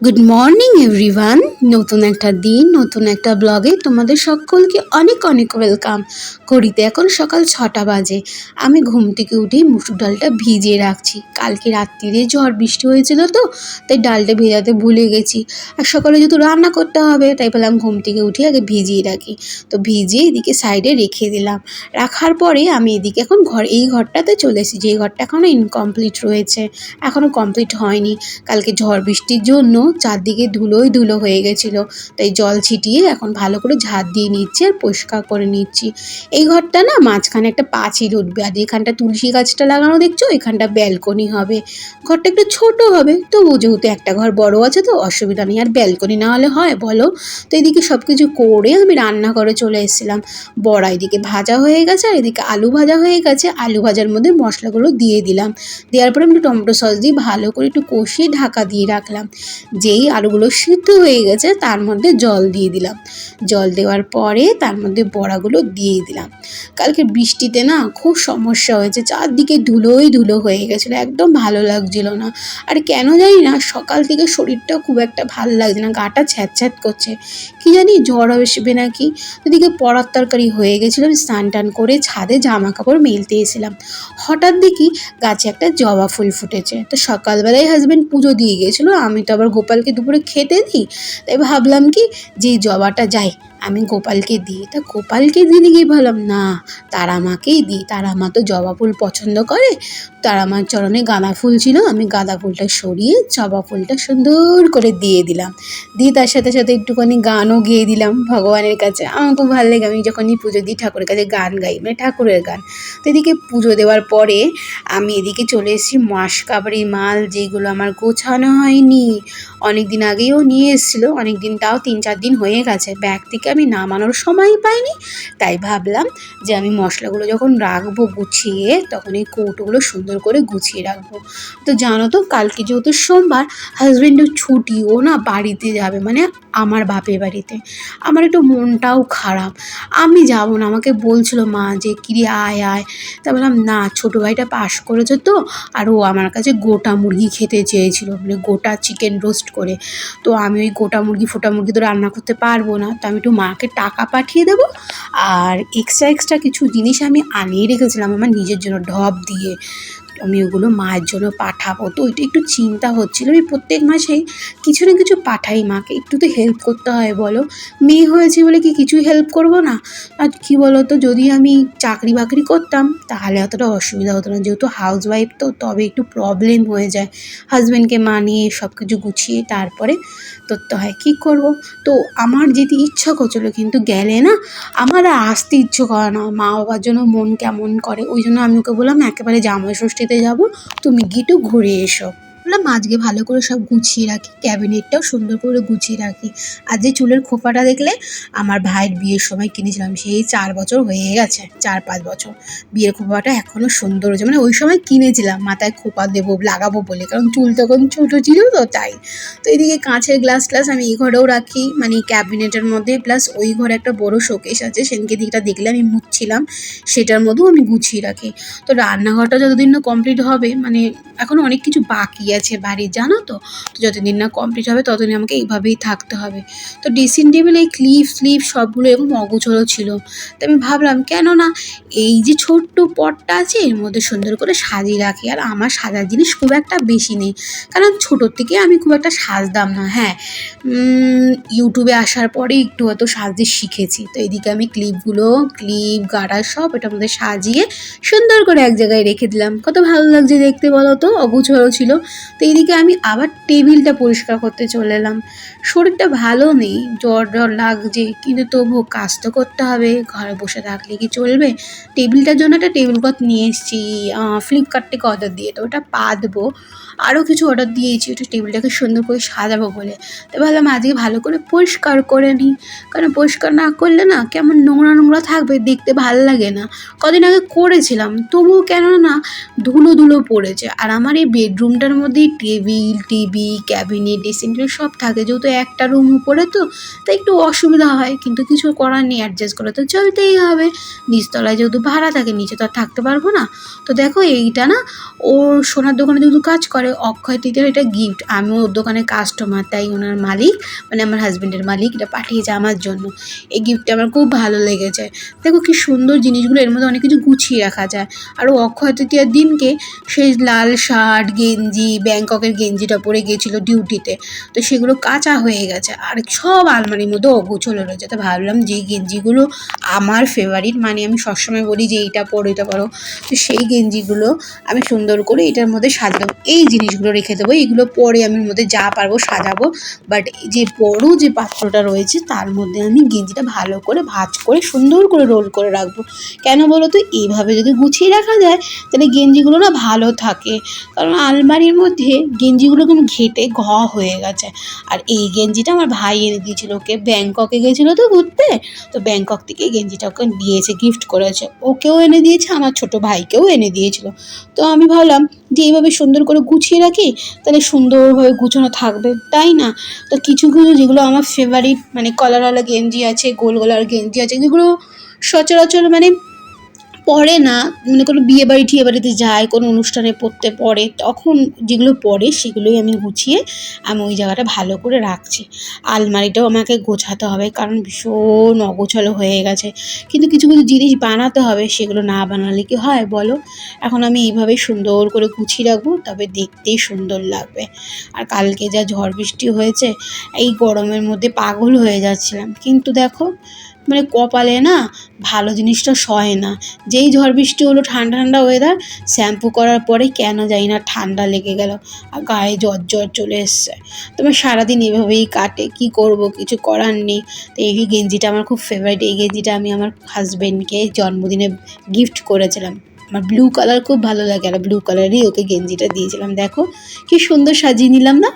Good morning everyone. নতুন একটা দিন, নতুন একটা ব্লগে তোমাদের সকলকে অনেক অনেক ওয়েলকাম। ঘড়িতে এখন সকাল 6টা বাজে। আমি ঘুম থেকে উঠেই মুসুর ডালটা ভিজিয়ে রাখছি। কালকে রাত্রিরে ঝড় বৃষ্টি হয়েছিল তো, তাই ডালটা ভেজাতে ভুলে গেছি। আর সকালে যেহেতু রান্না করতে হবে, তাই বললাম ঘুম থেকে উঠে আগে ভিজিয়ে রাখি। তো ভিজিয়ে এদিকে সাইডে রেখে দিলাম। রাখার পরে আমি এদিকে এখন এই ঘরটাতে চলে এসেছি, যে ঘরটা এখনও ইনকমপ্লিট রয়েছে, এখনও কমপ্লিট হয়নি। কালকে ঝড় বৃষ্টির জন্য চারদিকে ধুলোই ধুলো হয়ে গেছিলো, তাই জল ছিটিয়ে এখন ভালো করে ঝাড় দিয়ে নিচ্ছি আর পরিষ্কার করে নিচ্ছি। এই ঘরটা না মাঝখানে একটা পাঁচিল উঠবে, আর এখানটা তুলসী গাছটা লাগানো দেখছো, এখানটা ব্যালকনি হবে। ঘরটা একটু ছোট হবে, তবু যেহেতু একটা ঘর বড় আছে তো অসুবিধা নেই, আর ব্যালকনি না হলে হয় বলো? তো এদিকে সব কিছু করে আমি রান্নাঘরে চলে এসেছিলাম। বড়া এদিকে ভাজা হয়ে গেছে, আর এদিকে আলু ভাজা হয়ে গেছে। আলু ভাজার মধ্যে মশলাগুলো দিয়ে দিলাম। দেওয়ার পরে আমি একটু টমেটো সস দিয়ে ভালো করে একটু কষিয়ে ঢাকা দিয়ে রাখলাম। যেই আলুগুলো সিদ্ধ হয়ে গেছে তার মধ্যে জল দিয়ে দিলাম। জল দেওয়ার পরে তার মধ্যে বড়াগুলো দিয়ে দিলাম। কালকে বৃষ্টিতে না খুব সমস্যা হয়েছে, চারদিকে ধুলোই ধুলো হয়ে গেছিলো, একদম ভালো লাগছিল না। আর কেন জানি না সকাল থেকে শরীরটা খুব একটা ভালো লাগছে না, গাটা ছ্যাঁত করছে, কি জানি জ্বর আসবে নাকি। ওদিকে পড়ার তরকারি হয়ে গেছিলো, আমি স্নান টান করে ছাদে জামা কাপড় মেলতে এসেছিলাম। হঠাৎ দেখি গাছে একটা জবা ফুল ফুটেছে। তো সকালবেলায় হাজব্যান্ড পুজো দিয়ে গিয়েছিলো, আমি তো আবার গোপালকে দুপুরে খেতে দিই, তাই ভাবলাম কি যে জবাটা যাই আমি গোপালকে দিই। তা গোপালকে দিতে গিয়ে ভাবলাম না, তারা মাকেই দিই, তারা মা তো জবা ফুল পছন্দ করে। তারা মার চরণে গাঁদা ফুল ছিল, আমি গাঁদা ফুলটা সরিয়ে জবা ফুলটা সুন্দর করে দিয়ে দিলাম। দিয়ে তার সাথে সাথে একটুখানি গানও গেয়ে দিলাম ভগবানের কাছে। আমার খুব ভালো লাগে, আমি যখনই পুজো দিই ঠাকুরের কাছে গান গাই, মানে ঠাকুরের গান। তো এদিকে পুজো দেওয়ার পরে আমি এদিকে চলে এসেছি মাসকাবারি মাল, যেগুলো আমার গোছানো হয়নি। অনেক দিন আগেও নিয়ে এসেছিলো, অনেক দিন, তাও 3-4 দিন হয়ে গেছে, ব্যাগ থেকে আমি নামানোর সময়ই পাইনি। তাই ভাবলাম যে আমি মশলাগুলো যখন রাখবো গুছিয়ে, তখন এই কৌটোগুলো সুন্দর করে গুছিয়ে রাখবো। তো জানো তো কালকে যেহেতু সোমবার, হাজব্যান্ডের ছুটি, ও না বাড়িতে যাবে, মানে আমার বাপের বাড়িতে। আমার একটু মনটাও খারাপ, আমি যাবো না। আমাকে বলছিল মা যে কিরে আয় আয়, তা বললাম না, ছোটো ভাইটা পাস করেছে তো, আর ও আমার কাছে গোটা মুরগি খেতে চেয়েছিল, মানে গোটা চিকেন রোস্ট করে। তো আমি ওই গোটা মুরগি ফোটা মুরগি তো রান্না করতে পারবো না, তো আমি একটু মাকে টাকা পাঠিয়ে দেবো। আর এক্সট্রা কিছু জিনিস আমি আনিয়ে রেখেছিলাম আমার নিজের জন্য, ঢপ দিয়ে আমি ওগুলো মায়ের জন্য পাঠাবো। তো ওইটা একটু চিন্তা হচ্ছিলো। আমি প্রত্যেক মাসেই কিছু না কিছু পাঠাই মাকে, একটু তো হেল্প করতে হয় বলো। মেয়ে হয়েছে বলে কি কিছুই হেল্প করব না? আর কী বলো তো, যদি আমি চাকরি বাকরি করতাম তাহলে অতটা অসুবিধা হতো না, যেহেতু হাউস ওয়াইফ তো তবে একটু প্রবলেম হয়ে যায়, হাজব্যান্ডকে মানিয়ে সব কিছু গুছিয়ে তারপরে করতে হয়। কী করব? তো আমার যেতে ইচ্ছা করছিলো, কিন্তু গেলে না আমার আর আসতে ইচ্ছে করে না, মা বাবার জন্য মন কেমন করে। ওই জন্য আমি ওকে বললাম একেবারে জামাই ষষ্ঠীতে যাব, তুমি গিয়ে একটু ঘুরে এসো। বললাম আজকে ভালো করে সব গুছিয়ে রাখি, ক্যাবিনেটটাও সুন্দর করে গুছিয়ে রাখি। আর যে চুলের খোপাটা দেখলে, আমার ভাইয়ের বিয়ের সময় কিনেছিলাম, সেই 4 বছর হয়ে গেছে, 4-5 বছর। বিয়ের খোপাটা এখনও সুন্দর হয়েছে, মানে ওই সময় কিনেছিলাম মাথায় খোপা দেবো লাগাবো বলে, কারণ চুল তখন ছোটো ছিল তো তাই। তো এদিকে কাঁচের গ্লাস ট্লাস আমি এই ঘরেও রাখি, মানে ক্যাবিনেটের মধ্যে, প্লাস ওই ঘরে একটা বড় শোকেস আছে, সেদিকে দিকটা দেখলে আমি মুছছিলাম, সেটার মধ্যেও আমি গুছিয়ে রাখি। তো রান্নাঘরটা যতদিন না কমপ্লিট হবে, মানে এখনও অনেক কিছু বাকি আছে বাড়ির, জানো তো। তো যতদিন না কমপ্লিট হবে ততদিন আমাকে এইভাবেই থাকতে হবে। তো ড্রেসিং টেবিল এই ক্লিপ স্লিপ সবগুলো এরকম অগোছালো ছিল। তো আমি ভাবলাম কেন না এই যে ছোট্ট পটটা আছে এর মধ্যে সুন্দর করে সাজিয়ে রাখি। আর আমার সাজার জিনিস খুব একটা বেশি নেই, কারণ ছোটোর থেকে আমি খুব একটা সাজতাম না। হ্যাঁ, ইউটিউবে আসার পরে একটু হয়তো সাজতে শিখেছি। তো এদিকে আমি ক্লিপ গার্ডার সব এটার মধ্যে সাজিয়ে সুন্দর করে এক জায়গায় রেখে দিলাম। কত ভালো লাগছে দেখতে বলো তো, অগোছালো ছিল। তো এইদিকে আমি আবার টেবিলটা পরিষ্কার করতে চলে এলাম। শরীরটা ভালো নেই, জ্বর লাগছে, কিন্তু তবুও কাজ তো করতে হবে, ঘরে বসে থাকলে কি চলবে। টেবিলটার জন্য একটা টেবিল ক্লথ নিয়ে এসেছি ফ্লিপকার্ট থেকে অর্ডার দিয়ে, তো ওটা পাতবো। আরও কিছু অর্ডার দিয়েছি ওটা টেবিলটাকে সুন্দর করে সাজাবো বলে। তো ভাবলাম আজকে ভালো করে পরিষ্কার করে নিই, কারণ পরিষ্কার না করলে না কেমন নোংরা নোংরা থাকবে, দেখতে ভালো লাগে না। কদিন আগে করেছিলাম, তবুও কেন না ধুলো ধুলো পড়েছে। আর আমার এই বেডরুমটার মধ্যেই table TV cabinet, dressing table সব থাকে। যেহেতু একটা রুম উপরে তো, তাই একটু অসুবিধা হয়, কিন্তু কিছু করার নেই, অ্যাডজাস্ট করে তো চলতেই হবে। নিচতলায় যেহেতু ভাড়া থাকে, নিচে তো আর থাকতে পারবো না। তো দেখো এইটা না, ওর সোনার দোকানে যেহেতু কাজ করে, অক্ষয় তৃতীয়ার এটা গিফট। আমি ওর দোকানের কাস্টমার, তাই ওনার মালিক মানে আমার হাজব্যান্ডের মালিক এটা পাঠিয়েছে আমার জন্য। এই গিফটটা আমার খুব ভালো লেগেছে। দেখো কি সুন্দর জিনিসগুলো, এর মধ্যে অনেক কিছু গুছিয়ে রাখা যায়। আর ও অক্ষয় তৃতীয়ার দিনকে সেই লাল শার্ট, গেঞ্জি, ব্যাংককের গেঞ্জিটা পরে গিয়েছিল ডিউটিতে, তো সেগুলো কাঁচা হয়ে গেছে আর সব আলমারির মধ্যে অগোছলো রয়েছে। তো ভাবলাম যে এই গেঞ্জিগুলো আমার ফেভারিট, মানে আমি সবসময় বলি যে এইটা পরো এটা পরো, তো সেই গেঞ্জিগুলো আমি সুন্দর করে এটার মধ্যে সাজাবো। এই জিনিসগুলো রেখে দেবো, এগুলো পরে আমি এর মধ্যে যা পারবো সাজাবো। বাট যে বড় যে পাত্রটা রয়েছে তার মধ্যে আমি গেঞ্জিটা ভালো করে ভাঁজ করে সুন্দর করে রোল করে রাখবো। কেন বলো তো, এইভাবে যদি গুছিয়ে রাখা যায় তাহলে গেঞ্জিগুলো না ভালো থাকে। কারণ আলমারির মধ্যে গেঞ্জিগুলো কিন্তু ঘেটে হয়ে গেছে। আর এই গেঞ্জিটা আমার ভাই এনে দিয়েছিল, ওকে ব্যাংককে গেছিলো তো ঘুরতে, তো ব্যাংকক থেকে গেঞ্জিটা ওকে দিয়েছে, গিফট করেছে। ওকেও এনে দিয়েছে, আমার ছোট ভাইকেও এনে দিয়েছিল। তো আমি ভাবলাম যে এইভাবে সুন্দর করে গুছিয়ে রাখি, তাহলে সুন্দরভাবে গুছানো থাকবে, তাই না? তো কিছু কিছু যেগুলো আমার ফেভারিট, মানে কলারওয়ালা গেঞ্জি আছে, গোল গলার গেঞ্জি আছে, যেগুলো সচরাচর মানে পরে না, মানে কোনো বিয়ে বাড়ি টিয়ে বাড়িতে যায়, কোনো অনুষ্ঠানে পড়তে পরে, তখন যেগুলো পরে সেগুলোই আমি গুছিয়ে আমি ওই জায়গাটা ভালো করে রাখছি। আলমারিটাও আমাকে গোছাতে হবে, কারণ ভীষণ অগোছালো হয়ে গেছে। কিন্তু কিছু কিছু জিনিস বানাতে হবে, সেগুলো না বানালে কি হয় বলো? এখন আমি এইভাবে সুন্দর করে গুছিয়ে রাখবো, তবে দেখতেই সুন্দর লাগবে। আর কালকে যা ঝড় বৃষ্টি হয়েছে, এই গরমের মধ্যে পাগল হয়ে যাচ্ছিলাম। কিন্তু দেখো, মানে কপালে না ভালো জিনিসটা সয় না। যেই ঝড় বৃষ্টি হলো, ঠান্ডা ঠান্ডা ওয়েদার, শ্যাম্পু করার পরে কেন জানি না ঠান্ডা লেগে গেল আর গায়ে জ্বর জ্বর চলে এসছে। তোমার সারাদিন এভাবেই কাটে, কি করব, কিছু করার নেই। তো এই গেঞ্জিটা আমার খুব ফেভারিট। এই গেঞ্জিটা আমি আমার হাজব্যান্ডকে জন্মদিনে গিফট করেছিলাম। আমার ব্লু কালার খুব ভালো লাগে, আর ব্লু কালারই ওকে গেঞ্জিটা দিয়েছিলাম। দেখো কি সুন্দর সাজিয়ে নিলাম না।